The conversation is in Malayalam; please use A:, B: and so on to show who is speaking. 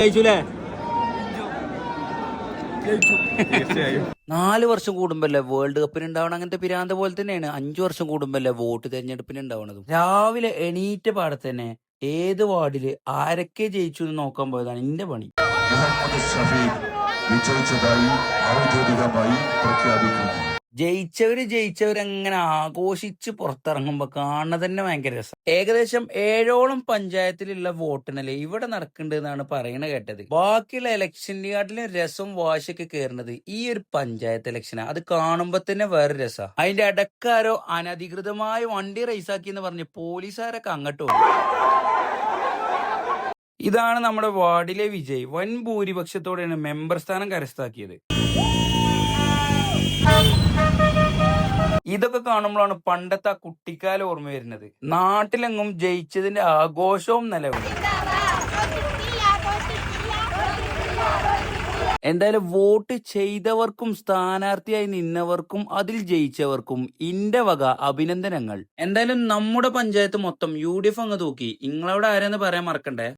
A: ജയിച്ചുല്ലേ?
B: 4 വർഷം കൂടുമ്പല്ലേ വേൾഡ് കപ്പിന് ഉണ്ടാവണം. അങ്ങനത്തെ പിരാന്ത പോലെ തന്നെയാണ് 5 വർഷം കൂടുമ്പല്ലേ വോട്ട് തെരഞ്ഞെടുപ്പിന് ഉണ്ടാവണതും. രാവിലെ എണീറ്റ പാടെ തന്നെ ഏത് വാർഡില് ആരൊക്കെ ജയിച്ചു എന്ന് നോക്കാൻ പോയതാണ് എന്റെ പണി.
C: മുഹമ്മദ് ഷഫീഖ് വിജയിച്ചതായി ഔദ്യോഗികമായി പ്രഖ്യാപിക്കുന്നു.
B: ജയിച്ചവരങ്ങനെ ആഘോഷിച്ച് പുറത്തിറങ്ങുമ്പോ കാണുന്നത് തന്നെ ഭയങ്കര രസം. ഏകദേശം 7ഓളം പഞ്ചായത്തിലുള്ള വോട്ടിനല്ലേ ഇവിടെ നടക്കുന്നുണ്ട് എന്നാണ് പറയണ കേട്ടത്. ബാക്കിയുള്ള ഇലക്ഷനെക്കാട്ടിലും രസം വാശിയൊക്കെ കയറുന്നത് ഈ ഒരു പഞ്ചായത്ത് ഇലക്ഷനാ. അത് കാണുമ്പോ തന്നെ വേറെ രസാ. അതിന്റെ ഇടക്കാരോ അനധികൃതമായി വണ്ടി റേസാക്കി എന്ന് പറഞ്ഞ് പോലീസുകാരൊക്കെ അങ്ങോട്ട് പോകും. ഇതാണ് നമ്മുടെ വാർഡിലെ വിജയ്. വൻ ഭൂരിപക്ഷത്തോടെയാണ് മെമ്പർ സ്ഥാനം കരസ്ഥമാക്കിയത്. ഇതൊക്കെ കാണുമ്പോഴാണ് പണ്ടത്തെ ആ കുട്ടിക്കാലം ഓർമ്മ വരുന്നത്. നാട്ടിലെങ്ങും ജയിച്ചതിന്റെ ആഘോഷവും നിലവിൽ. എന്തായാലും വോട്ട് ചെയ്തവർക്കും സ്ഥാനാർത്ഥിയായി നിന്നവർക്കും അതിൽ ജയിച്ചവർക്കും ഇന്റെ വക അഭിനന്ദനങ്ങൾ. എന്തായാലും നമ്മുടെ പഞ്ചായത്ത് മൊത്തം UDF അങ്ങ് തൂക്കി. നിങ്ങളവിടെ ആരെന്ന് പറയാൻ മറക്കണ്ടേ.